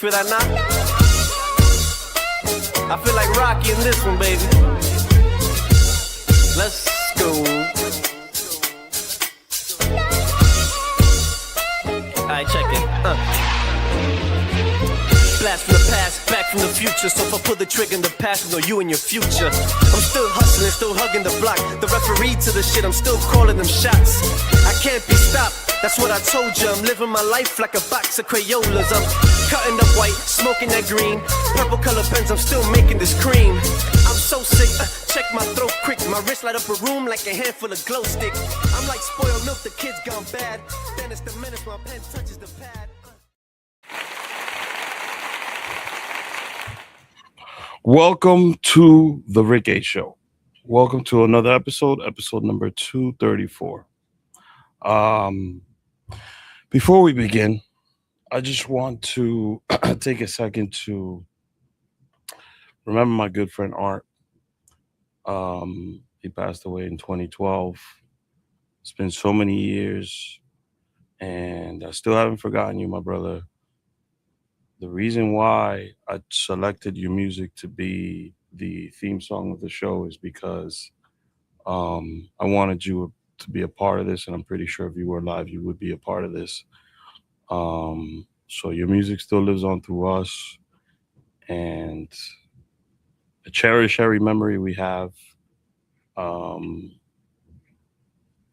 for that knock? I feel like Rocky in this one, baby. Let's go. Alright, check it. Blast from the past, back from the future. So if I pull the trigger in the past, I know you and your future. I'm still hustling, still hugging the block. The referee to the shit, I'm still calling them shots. I can't be stopped, that's what I told you. I'm living my life like a box of Crayolas. I'm cutting up white, smoking that green. Purple color pens, I'm still making this cream. I'm so sick, check my throat quick. My wrist light up a room like a handful of glow stick. I'm like spoiled milk, the kid's gone bad. Then it's the minutes my pen touches the pad. Welcome to the Rick A. Show. Welcome to another episode number 234. Before we begin, I just want to take a second to remember my good friend Art. He passed away in 2012. It's been so many years, and I still haven't forgotten you, my brother. The reason why I selected your music to be the theme song of the show is because I wanted you to be a part of this, and I'm pretty sure if you were alive, you would be a part of this. So your music still lives on through us, and a cherished every memory we have.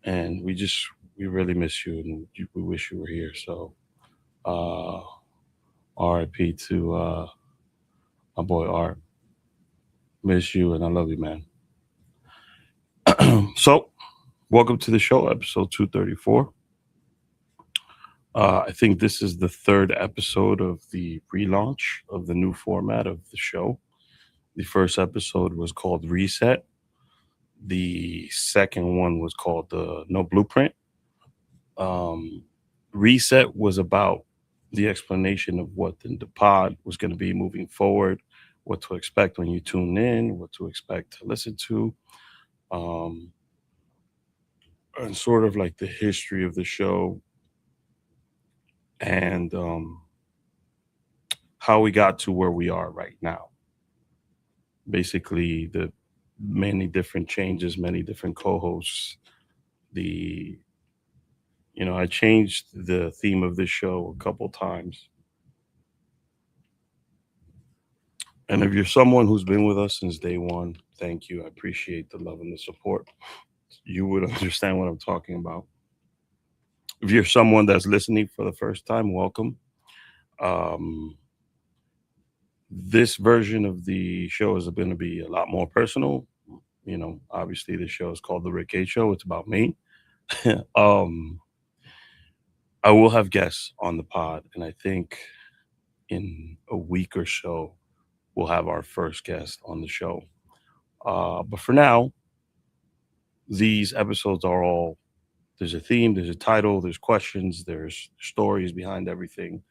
And we really miss you, and we wish you were here. So, RIP to my boy Art. Miss you, and I love you, man. So, welcome to the show, episode 234. I think this is the third episode of the relaunch of the new format of the show. The first episode was called Reset. The second one was called No Blueprint. Reset was about the explanation of what the pod was going to be moving forward, what to expect when you tune in, what to expect to listen to, and sort of like the history of the show and how we got to where we are right now. Basically, the many different changes, many different co-hosts. I changed the theme of this show a couple times. And if you're someone who's been with us since day one, thank you. I appreciate the love and the support. You would understand what I'm talking about. If you're someone that's listening for the first time, welcome. This version of the show is going to be a lot more personal. Obviously the show is called The Rick A. Show. It's about me. I will have guests on the pod, and I think in a week or so, we'll have our first guest on the show. But for now, these episodes are all, there's a theme, there's a title, there's questions, there's stories behind everything.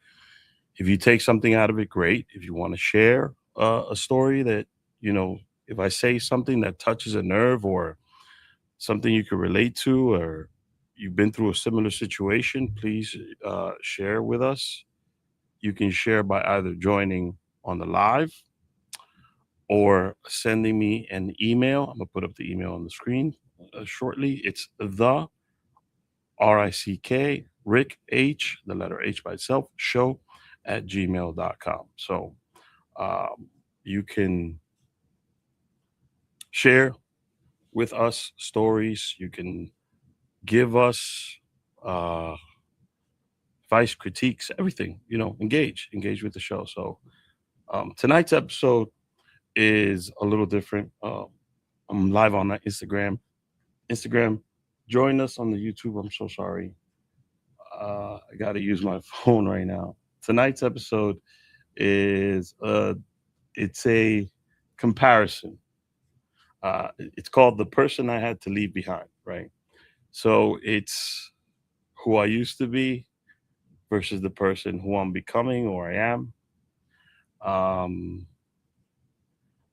If you take something out of it, great. If you want to share a story that, if I say something that touches a nerve or something you can relate to, or you've been through a similar situation, please share with us. You can share by either joining on the live or sending me an email. I'm going to put up the email on the screen shortly. It's the RICK, Rick H, the letter H by itself, show at gmail.com. So you can share with us stories. You can give us advice, critiques, everything, engage with the show. So tonight's episode is a little different. I'm live on Instagram. Join us on the YouTube. I'm so sorry. I got to use my phone right now. Tonight's episode is it's a comparison. It's called The Person I Had to Leave Behind, right? So it's who I used to be versus the person who I'm becoming or I am.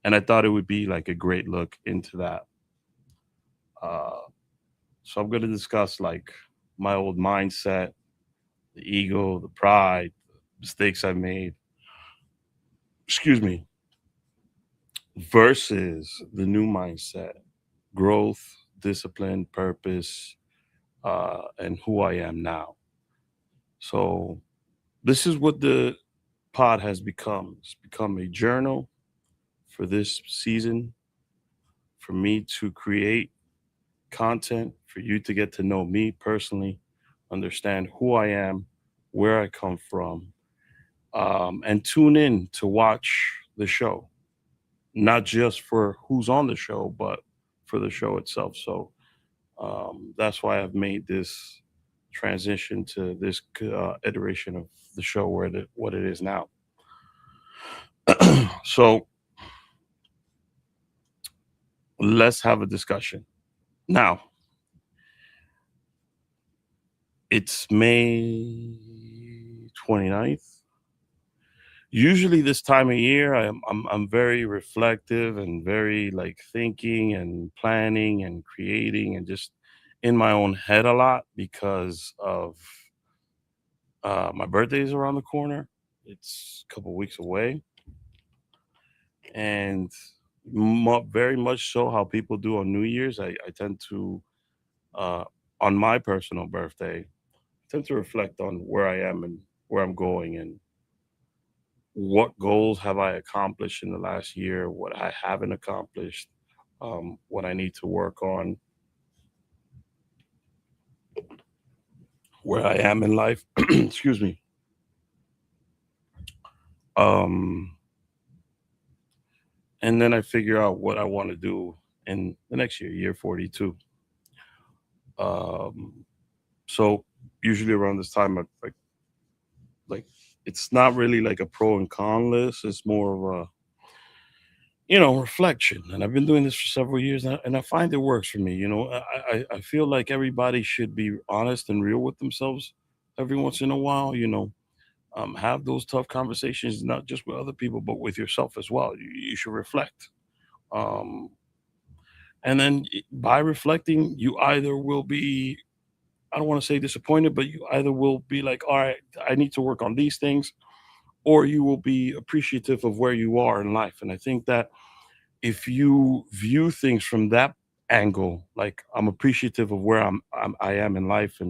And I thought it would be like a great look into that. So I'm going to discuss like my old mindset, the ego, the pride, the mistakes I made, excuse me, versus the new mindset, growth, discipline, purpose, and who I am now. So this is what the pod has become. It's become a journal for this season, for me to create content, for you to get to know me personally, understand who I am, where I come from, and tune in to watch the show, not just for who's on the show, but for the show itself. So that's why I've made this transition to this iteration of the show what it is now. So let's have a discussion. Now, it's May 29th. Usually this time of year, I'm very reflective and very like thinking and planning and creating and just in my own head a lot because of my birthday is around the corner. It's a couple weeks away, and very much so how people do on New Year's. I tend to uh, on my personal birthday, I tend to reflect on where I am and where I'm going and what goals have I accomplished in the last year, what I haven't accomplished, what I need to work on, where I am in life. Excuse me. Um, and then I figure out what I want to do in the next year, year 42. Um, so usually around this time, like it's not really like a pro and con list. It's more of a reflection. And I've been doing this for several years, and I find it works for me. I feel like everybody should be honest and real with themselves every once in a while. Have those tough conversations, not just with other people, but with yourself as well. You should reflect. Um, and then by reflecting, you either will be, I don't want to say disappointed, but you either will be like, all right, I need to work on these things, or you will be appreciative of where you are in life. And I think that if you view things from that angle, like I'm appreciative of where I am in life,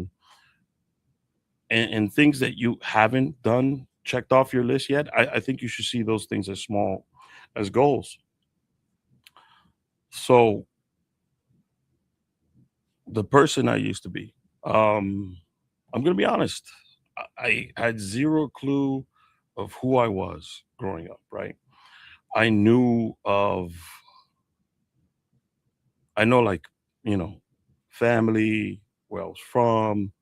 and things that you haven't done checked off your list yet, I think you should see those things as small as goals. So the person I used to be, um, I'm gonna be honest. I had zero clue of who I was growing up. Right, I knew of, I know like you know, family, where I was from,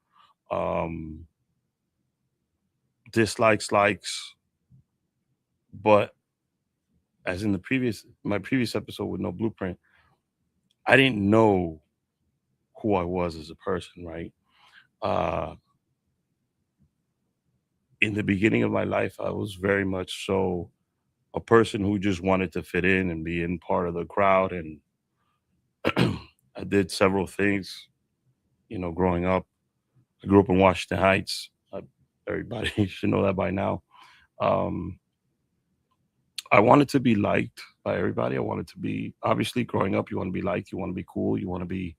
um, dislikes, likes, but as in the previous my previous episode with no blueprint, I didn't know who I was as a person, right? Uh, in the beginning of my life, I was very much so a person who just wanted to fit in and be in part of the crowd, and I did several things. Growing up, I grew up in Washington Heights. Everybody should know that by now. Um, I wanted to be liked by everybody. I wanted to be, obviously, growing up, you want to be liked, you want to be cool, you want to be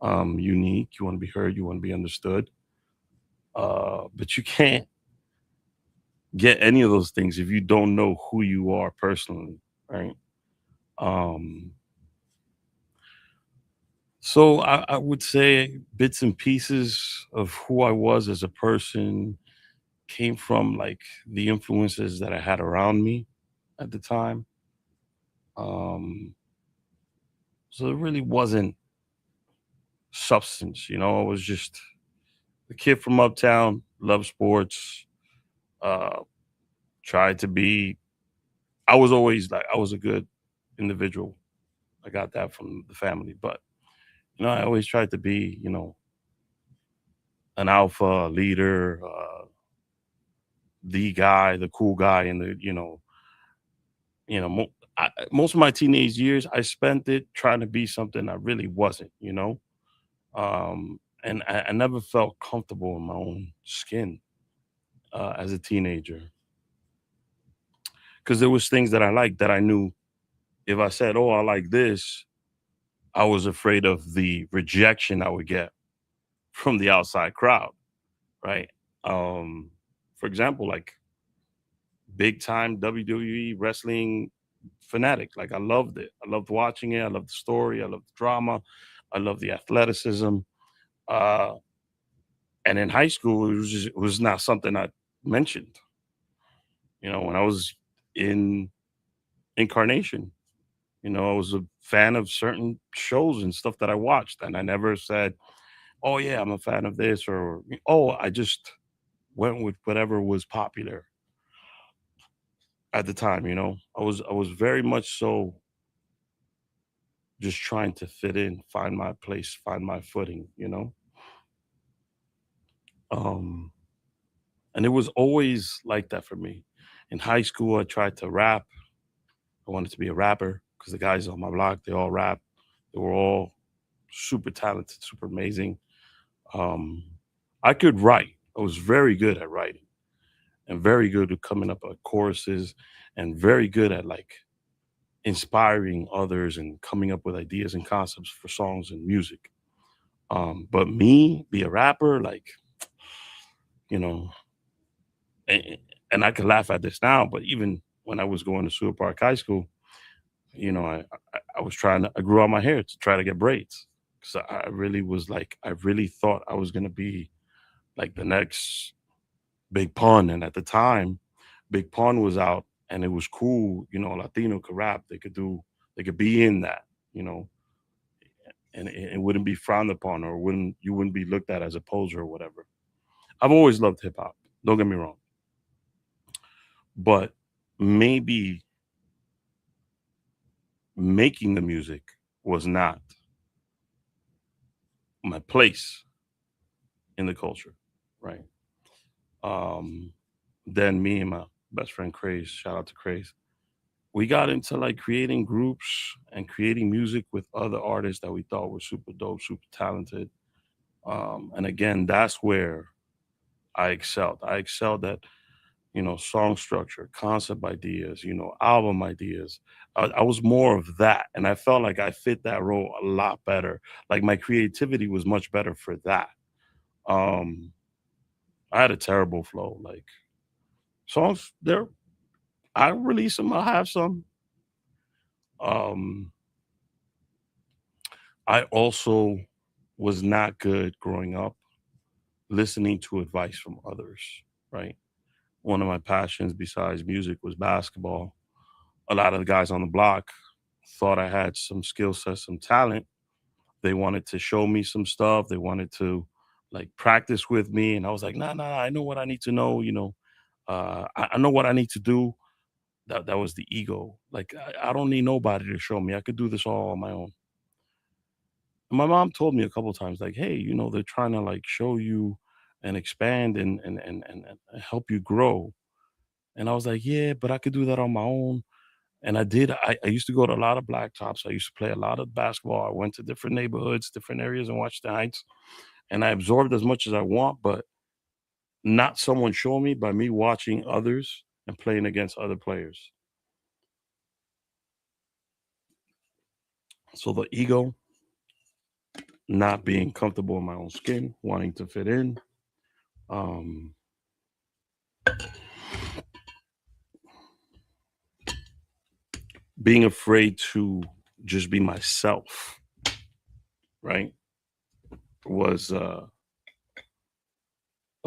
unique, you want to be heard, you want to be understood. But you can't get any of those things if you don't know who you are personally, right? Um, so I would say bits and pieces of who I was as a person came from like the influences that I had around me at the time. Um, so it really wasn't substance, it was just the kid from uptown, loved sports, uh, tried to be, I was always like, I was a good individual. I got that from the family, but, I always tried to be, an alpha, a leader, the guy, the cool guy, and you know, most of my teenage years, I spent it trying to be something I really wasn't. And I never felt comfortable in my own skin as a teenager because there was things that I liked that I knew if I said, "Oh, I like this," I was afraid of the rejection I would get from the outside crowd, right? Um, for example, like big time WWE wrestling fanatic. Like I loved it. I loved watching it. I loved the story. I loved the drama. I loved the athleticism. Uh, and in high school, it was not something I mentioned. You know, when I was in incarnation, you know, I was a fan of certain shows and stuff that I watched, and I never said, "Oh yeah, I'm a fan of this," or "Oh, I just went with whatever was popular at the time." You know, I was very much so just trying to fit in, find my place, find my footing. You know, um, and it was always like that for me. In high school, I tried to rap. I wanted to be a rapper because the guys on my block they all rap. They were all super talented, super amazing. Um, I could write. I was very good at writing and very good at coming up with choruses and very good at like inspiring others and coming up with ideas and concepts for songs and music. But me, be a rapper, like, you know, and, and I can laugh at this now, but even when I was going to Super Park High School, you know, I was trying to, I grew out my hair to try to get braids. So I really was like, I really thought I was going to be like the next Big Pun. And at the time, Big Pun was out and it was cool. You know, Latino could rap. They could be in that, you know, and it wouldn't be frowned upon or you wouldn't be looked at as a poser or whatever. I've always loved hip hop. Don't get me wrong. But maybe making the music was not my place in the culture, right? Um, then me and my best friend Craze, shout out to Craze, we got into like creating groups and creating music with other artists that we thought were super dope, super talented. And again, that's where I excelled. I excelled at, you know, song structure, concept ideas, you know, album ideas. I was more of that. And I felt like I fit that role a lot better. Like my creativity was much better for that. Um, I had a terrible flow. Like songs, there, I release them, I have some. Um, I also was not good growing up listening to advice from others, right? One of my passions besides music was basketball. A lot of the guys on the block thought I had some skill set, some talent. They wanted to show me some stuff. They wanted to like practice with me. And I was like, nah, I know what I need to know, you know. I know what I need to do. That was the ego. Like I don't need nobody to show me. I could do this all on my own. My mom told me a couple times like, hey, you know, they're trying to like show you and expand and help you grow. And I was like, yeah, but I could do that on my own. And I did. I used to go to a lot of blacktops. I used to play a lot of basketball. I went to different neighborhoods, different areas in Washington Heights, and I absorbed as much as I want, but not someone show me by me watching others and playing against other players. So the ego, not being comfortable in my own skin, wanting to fit in, um, being afraid to just be myself, right, was a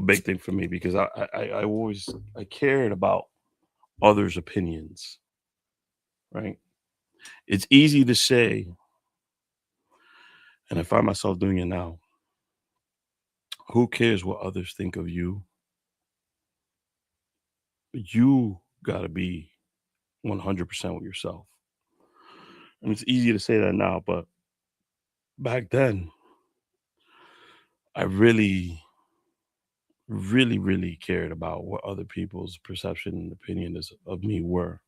big thing for me because I always I cared about others' opinions, right? It's easy to say, and I find myself doing it now. Who cares what others think of you? You got to be 100% with yourself. And it's easy to say that now, but back then, I really cared about what other people's perception and opinion of me were.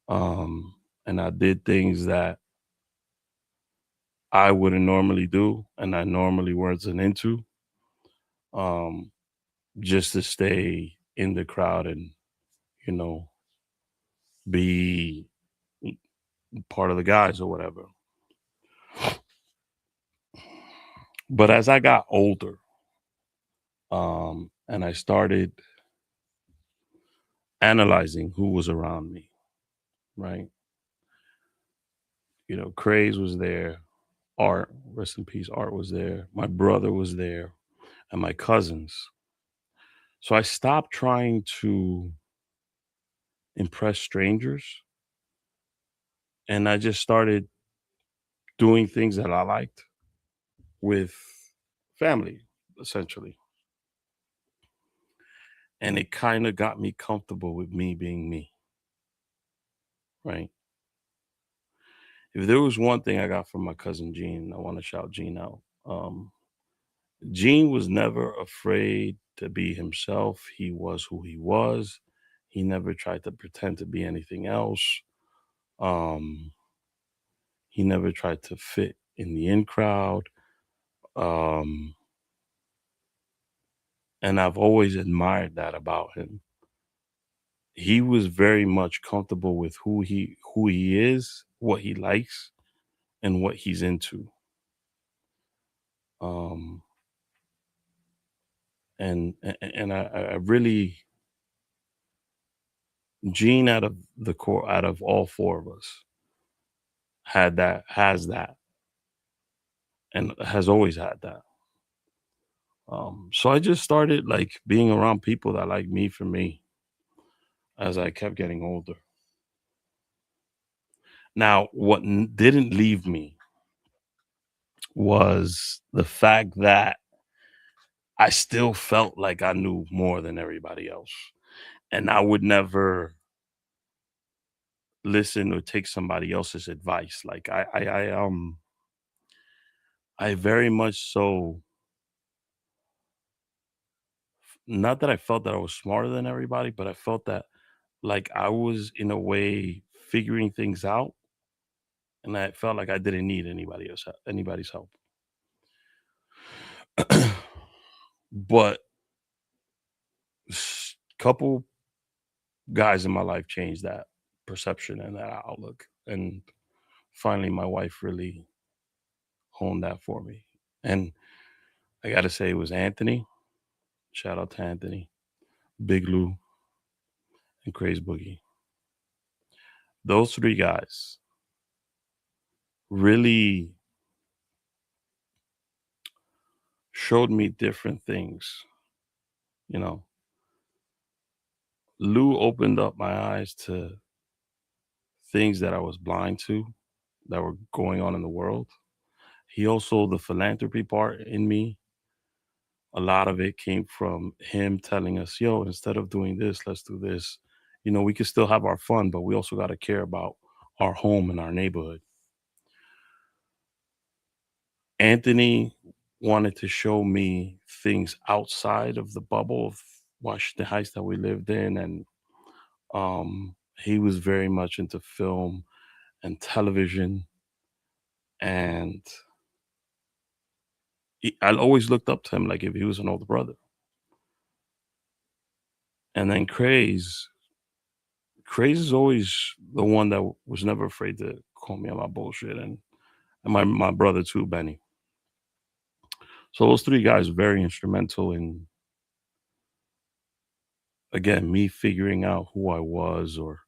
And I did things that I wouldn't normally do and I normally wasn't into, um, just to stay in the crowd and, you know, be part of the guys or whatever. But as I got older, and I started analyzing who was around me, right? Craze was there, Art, rest in peace, Art was there, my brother was there, and my cousins. So I stopped trying to impress strangers, and I just started doing things that I liked with family, essentially. And it kind of got me comfortable with me being me, right? If there was one thing I got from my cousin Gene, I want to shout Gene out. Gene was never afraid to be himself. He was who he was. He never tried to pretend to be anything else. Um, he never tried to fit in the in crowd. Um, and I've always admired that about him. He was very much comfortable with who he is, what he likes, and what he's into. Um, and I really, Gene, out of the core, out of all four of us, has that, and has always had that. So I just started like being around people that like me for me as I kept getting older. Now, what didn't leave me was the fact that I still felt like I knew more than everybody else, and I would never listen or take somebody else's advice. Like I very much so, not that I felt that I was smarter than everybody, but I felt that like I was in a way figuring things out, and I felt like I didn't need anybody's help. But couple guys in my life changed that perception and that outlook, and finally my wife really honed that for me. And I gotta say, it was Anthony. Shout out to Anthony, Big Lou, and Craze Boogie. Those three guys really showed me different things. You know, Lou opened up my eyes to things that I was blind to that were going on in the world. He also, the philanthropy part in me, a lot of it came from him telling us, yo, instead of doing this, let's do this. We can still have our fun, but we also got to care about our home and our neighborhood. Anthony wanted to show me things outside of the bubble of Washington Heights that we lived in. And he was very much into film and television. And I always looked up to him like if he was an older brother. And then Craze is always the one that was never afraid to call me on my bullshit, and my brother too, Benny. So those three guys were very instrumental in, again, me figuring out who I was, or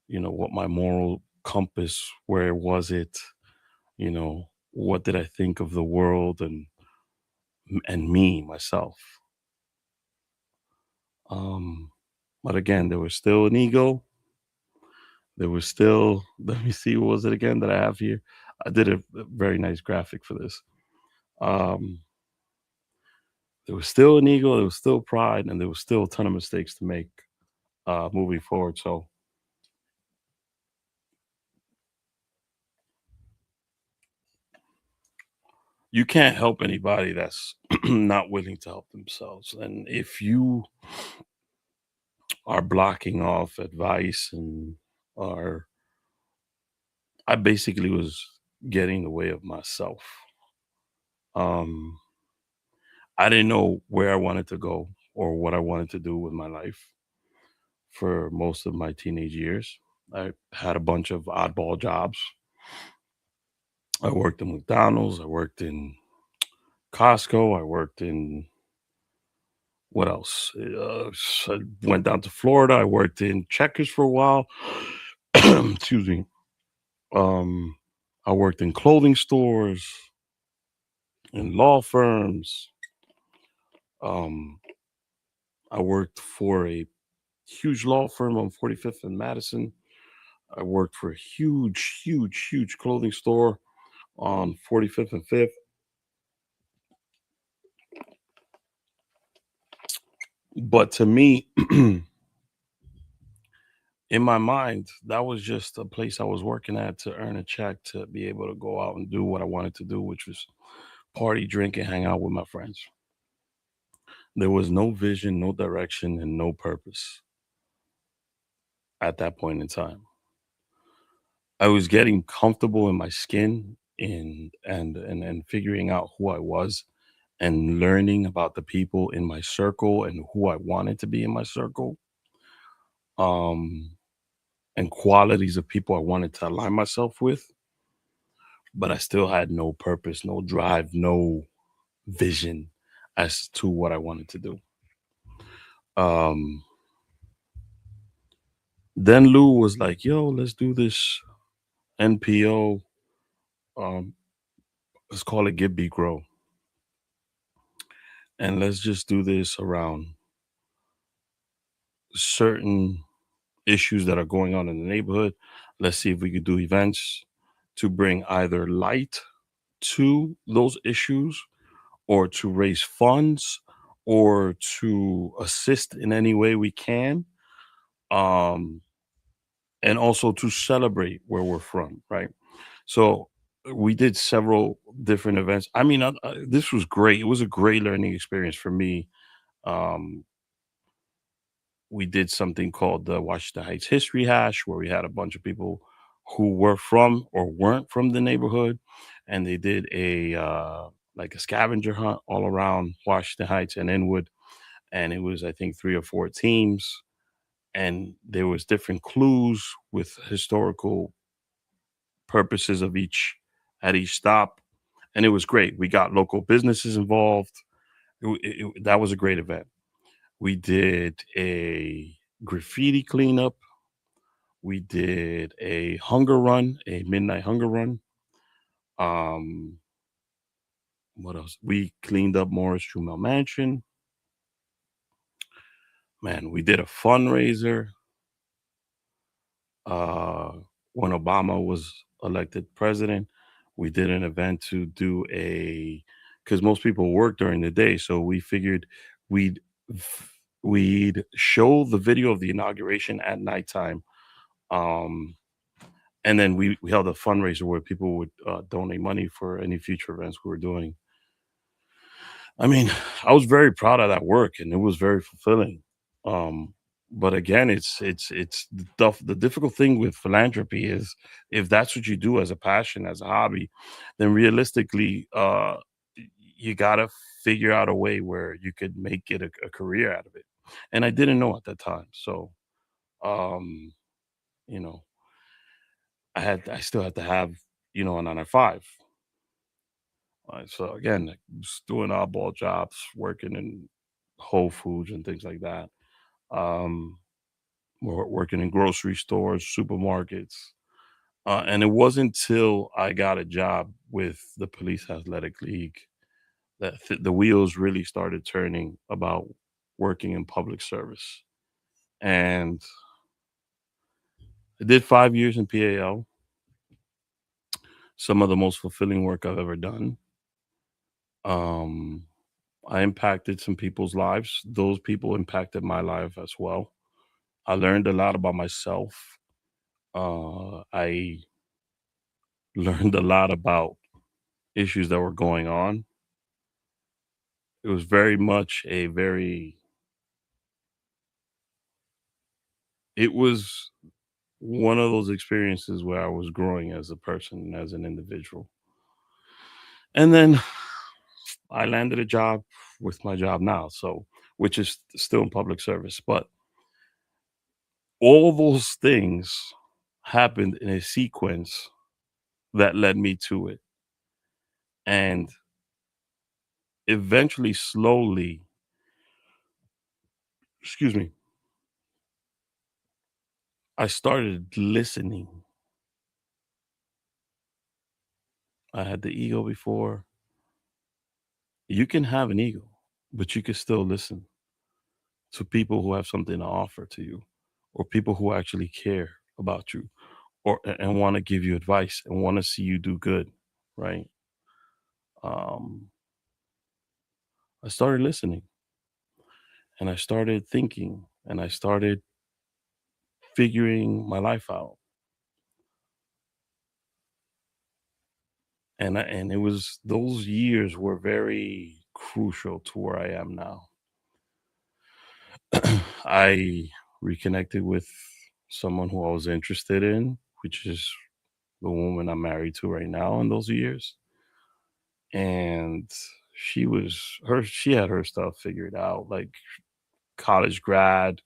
what my moral compass, where was it, what did I think of the world, and me myself. Um, but again, there was still an ego. There was still, let me see, what was it again that I have here? I did a very nice graphic for this. Um, there was still an ego, there was still pride, and there was still a ton of mistakes to make moving forward. So you can't help anybody that's not willing to help themselves. And if you are blocking off advice and are, I basically was getting in the way of myself. Um, I didn't know where I wanted to go or what I wanted to do with my life for most of my teenage years. I had a bunch of oddball jobs. I worked in McDonald's. I worked in Costco. I worked in what else? I went down to Florida. I worked in Checkers for a while. Excuse me. Um, I worked in clothing stores, in law firms. Um, I worked for a huge law firm on 45th and Madison. I worked for a huge clothing store on 45th and 5th. But to me, in my mind, that was just a place I was working at to earn a check to be able to go out and do what I wanted to do, which was party, drink, and hang out with my friends. There was no vision, no direction, and no purpose at that point in time. I was getting comfortable in my skin and figuring out who I was and learning about the people in my circle and who I wanted to be in my circle. Um, and qualities of people I wanted to align myself with, but I still had no purpose, no drive, no vision as to what I wanted to do. Um, then Lou was like, "Yo, let's do this NPO. Um, let's call it Get Be Grow, and let's just do this around certain issues that are going on in the neighborhood. Let's see if we could do events to bring either light to those issues or to raise funds or to assist in any way we can, um, and also to celebrate where we're from, right? So we did several different events. I mean, this was great. It was a great learning experience for me. Um, we did something called the Washington Heights History Hash, where we had a bunch of people who were from or weren't from the neighborhood, and they did a like a scavenger hunt all around Washington Heights and Inwood, and it was I think 3 or 4 teams, and there was different clues with historical purposes of each at each stop, and it was great. We got local businesses involved. That was a great event. We did a graffiti cleanup. We did a hunger run, a midnight hunger run. Um, what else? We cleaned up Morris Jumel Mansion. Man, we did a fundraiser uh, when Obama was elected president. We did an event to do a because most people work during the day, so we figured we'd we'd show the video of the inauguration at nighttime. Um, and then we held a fundraiser where people would donate money for any future events we were doing. I mean, I was very proud of that work, and it was very fulfilling. Um, but again, it's the difficult thing with philanthropy is if that's what you do as a passion, as a hobby, then realistically, you gotta figure out a way where you could make it a career out of it. And I didn't know at that time, so um, you know, I still had to have a 9 to 5. So again, like, just doing oddball jobs, working in Whole Foods and things like that. Um, working in grocery stores, supermarkets. And it wasn't until I got a job with the Police Athletic League that the wheels really started turning about working in public service. And I did 5 years in PAL, some of the most fulfilling work I've ever done. Um, I impacted some people's lives. Those people impacted my life as well. I learned a lot about myself. I learned a lot about issues that were going on. It was very much it was one of those experiences where I was growing as a person and as an individual. And then I landed a job with my job now, so which is still in public service. But all those things happened in a sequence that led me to it. And eventually, slowly, excuse me, I started listening. I had the ego before. You can have an ego, but you can still listen to people who have something to offer to you, or people who actually care about you, or and want to give you advice and want to see you do good, right? Um, I started listening, and I started thinking, and I started figuring my life out, and it was those years were very crucial to where I am now. I reconnected with someone who I was interested in, which is the woman I'm married to right now in those years. And she had her stuff figured out, like college grad,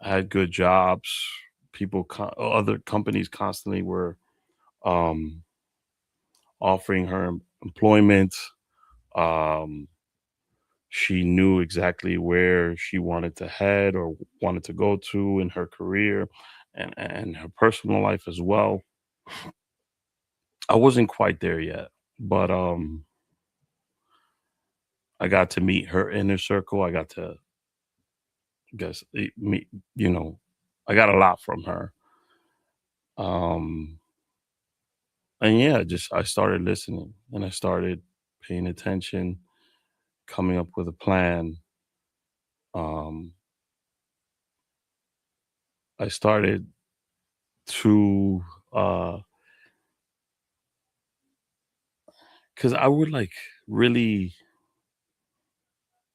had good jobs. Other companies constantly were um, offering her employment. Um, she knew exactly where she wanted to head or wanted to go to in her career and her personal life as well. I wasn't quite there yet, but I got to meet her inner circle. I got to meet, you know, I got a lot from her. Um and yeah, just I started listening and I started paying attention, coming up with a plan. Um I started to cuz I would like really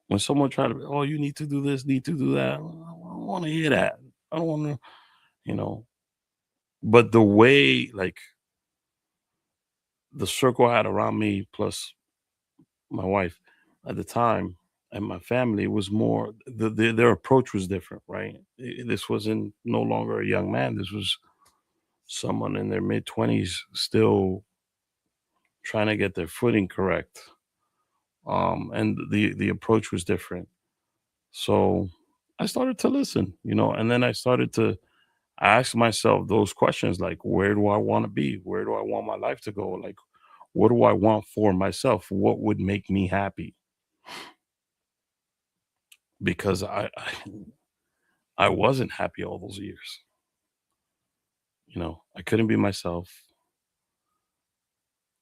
when someone tried to, oh, you need to do this, need to do that. I don't want to hear that. I don't want to, you know. But the way, like the circle I had around me, plus my wife at the time, and my family was more. Their approach was different, right? This wasn't no longer a young man. This was someone in their mid 20s, still trying to get their footing correct. And the approach was different. So I started to listen, and then I started to ask myself those questions like, where do I want to be? Where do I want my life to go? Like, what do I want for myself? What would make me happy? Because I wasn't happy all those years. I couldn't be myself.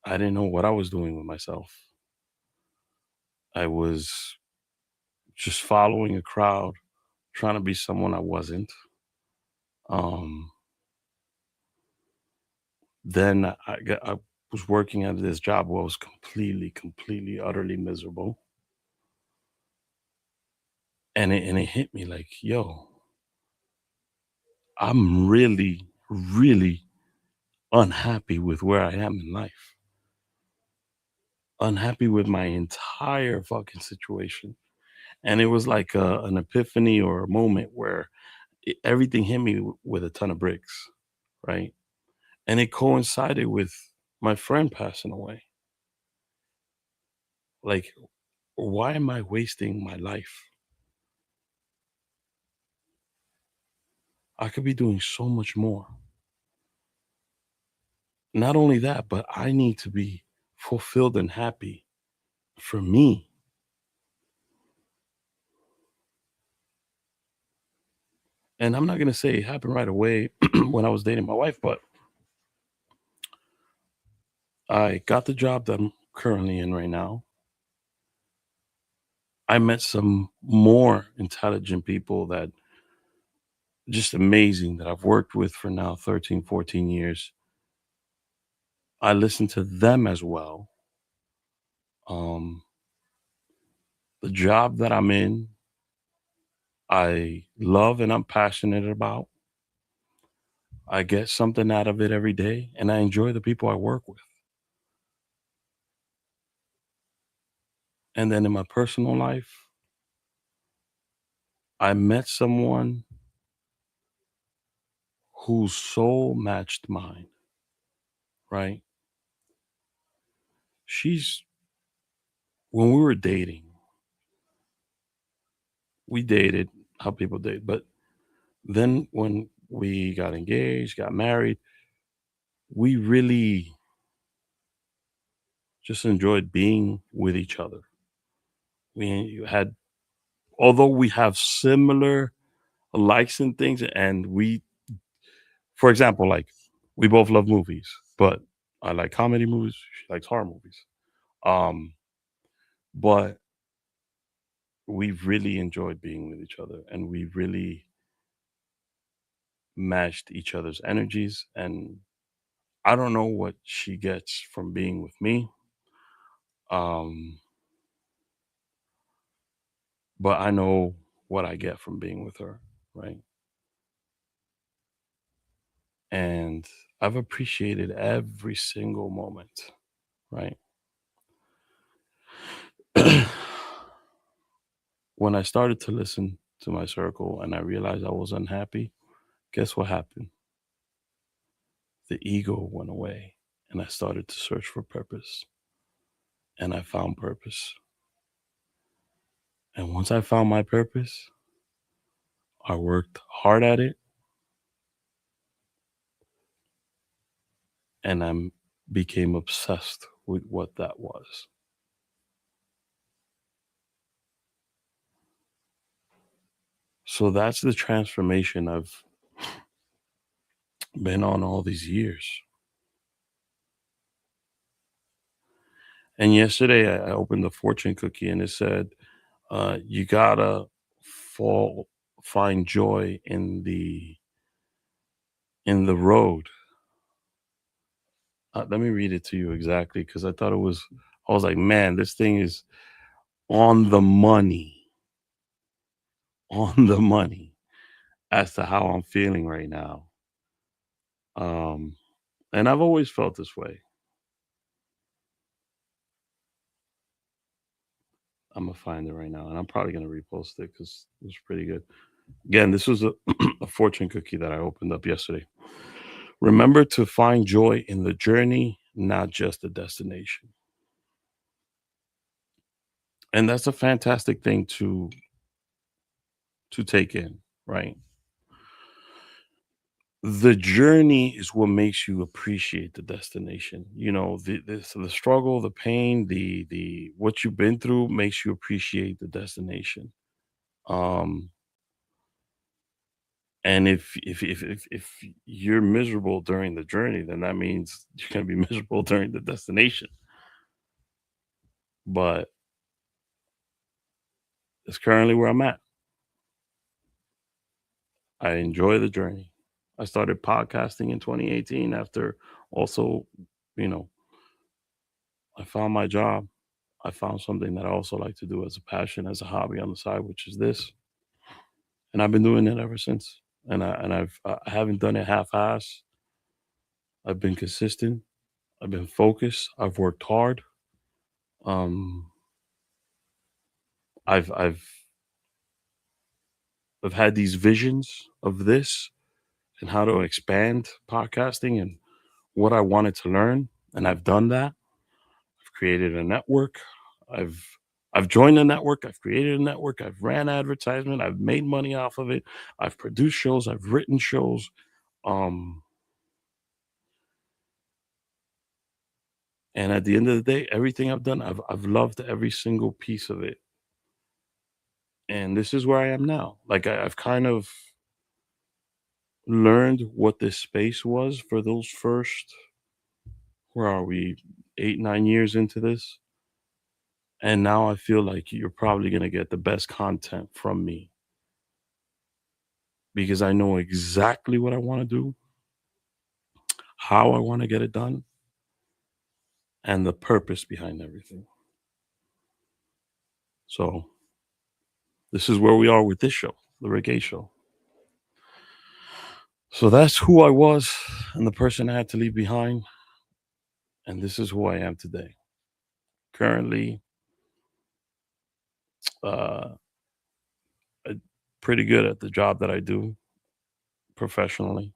I didn't know what I was doing with myself. I was just following a crowd, trying to be someone I wasn't. Um, then I was working at this job where I was completely, completely, utterly miserable. And it hit me like, yo, I'm really, really unhappy with where I am in life. Unhappy with my entire fucking situation. And it was like an epiphany or a moment where everything hit me with a ton of bricks, right? And it coincided with my friend passing away. Like, why am I wasting my life? I could be doing so much more. Not only that, but I need to be fulfilled and happy for me. And I'm not going to say it happened right away when I was dating my wife, but I got the job that I'm currently in right now. I met some more intelligent people that just amazing that I've worked with for now 13, 14 years. I listen to them as well. Um, the job that I'm in, I love and I'm passionate about. I get something out of it every day and I enjoy the people I work with. And then in my personal life, I met someone whose soul matched mine, right? She's, when we were dating, we dated how people date. But then when we got engaged, got married, we really just enjoyed being with each other. We had, although we have similar likes and things, and we, for example, like we both love movies, but I like comedy movies. She likes horror movies. Um, but we really enjoyed being with each other, and we really matched each other's energies. And I don't know what she gets from being with me, um, but I know what I get from being with her, right? And I've appreciated every single moment, right? When I started to listen to my circle and I realized I was unhappy, guess what happened? The ego went away and I started to search for purpose. And I found purpose. And once I found my purpose, I worked hard at it and I became obsessed with what that was. So that's the transformation I've been on all these years. And yesterday I opened the fortune cookie and it said, you gotta fall, find joy in the road. Let me read it to you exactly because I thought it was. I was like, man, this thing is on the money, on the money as to how I'm feeling right now. Um, and I've always felt this way. I'm gonna find it right now, and I'm probably gonna repost it because it was pretty good. Again, this was a, a fortune cookie that I opened up yesterday. Remember to find joy in the journey, not just the destination. And that's a fantastic thing to take in, right? The journey is what makes you appreciate the destination. You know, the struggle, the pain, the what you've been through makes you appreciate the destination. Um, and if you're miserable during the journey, then that means you're gonna be miserable during the destination. But it's currently where I'm at. I enjoy the journey. I started podcasting in 2018 after also, you know, I found my job. I found something that I also like to do as a passion, as a hobby on the side, which is this, and I've been doing it ever since. I haven't done it half-ass. I've been consistent. I've been focused. I've worked hard. Um, I've I've I've had these visions of this and how to expand podcasting and what I wanted to learn, and I've done that. I've created a network. I've I've joined a network. I've created a network. I've ran advertisement. I've made money off of it. I've produced shows. I've written shows. Um, and at the end of the day, everything I've done, I've loved every single piece of it. And this is where I am now. Like I've kind of learned what this space was for those first. Where are we? 8, 9 years into this, and now I feel like you're probably gonna get the best content from me because I know exactly what I want to do, how I want to get it done, and the purpose behind everything. So this is where we are with this show, the Reggae Show. So that's who I was and the person I had to leave behind, and this is who I am today. Currently, uh, pretty good at the job that I do professionally.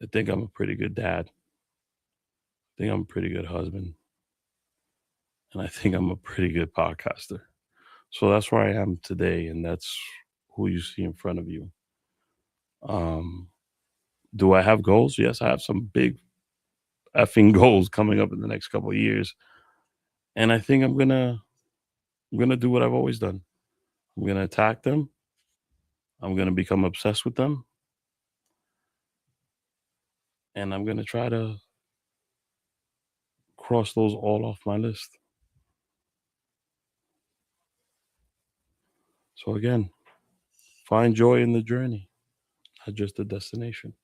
I think I'm a pretty good dad. I think I'm a pretty good husband. And I think I'm a pretty good podcaster. So that's where I am today, and that's who you see in front of you. Do I have goals? Yes, I have some big effing goals coming up in the next couple of years. And I think I'm gonna do what I've always done. I'm gonna attack them. I'm gonna become obsessed with them. And I'm gonna try to cross those all off my list. So again, find joy in the journey, not just the destination.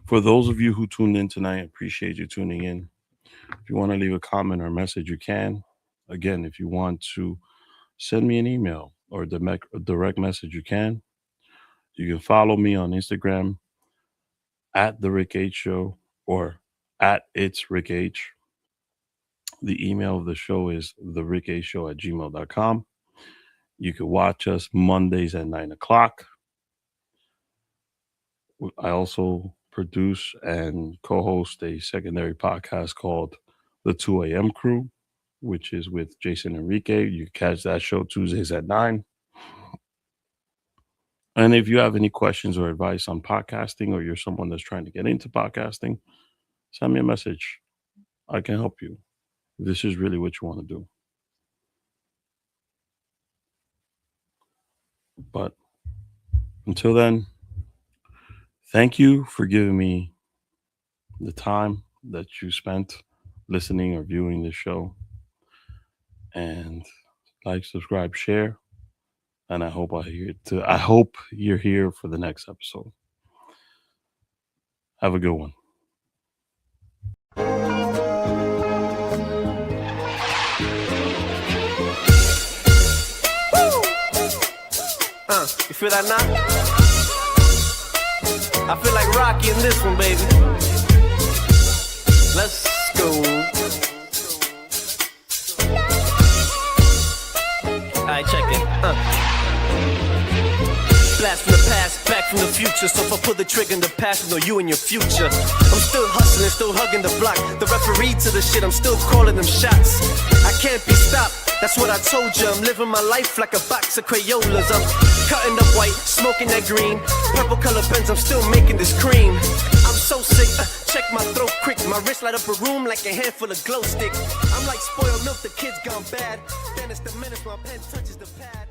For those of you who tuned in tonight, I appreciate you tuning in. If you want to leave a comment or message, you can. Again, if you want to send me an email or a direct message, you can. You can follow me on Instagram at The Rick H Show or at It's Rick H. The email of the show is therickashow@gmail.com. You can watch us Mondays at 9 o'clock. I also produce and co-host a secondary podcast called The 2 a.m. Crew, which is with Jason Enrique. You can catch that show Tuesdays at 9. And if you have any questions or advice on podcasting, or you're someone that's trying to get into podcasting, send me a message. I can help you. This is really what you want to do. But until then, thank you for giving me the time that you spent listening or viewing this show. And like, subscribe, share. And I hope you're here for the next episode. Have a good one. You feel that knock? I feel like Rocky in this one, baby. Let's go. Alright, check it. Blast from the past, back from the future. So if I pull the trigger in the past, I know you and your future. I'm still hustling, still hugging the block. The referee to the shit, I'm still calling them shots. I can't be stopped. That's what I told you. I'm living my life like a box of Crayolas. I'm cutting up white, smoking that green. Purple color pens, I'm still making this cream. I'm so sick, check my throat quick. My wrist light up a room like a handful of glow sticks. I'm like spoiled milk, the kid's gone bad. Then it's the minute my pen touches the pad.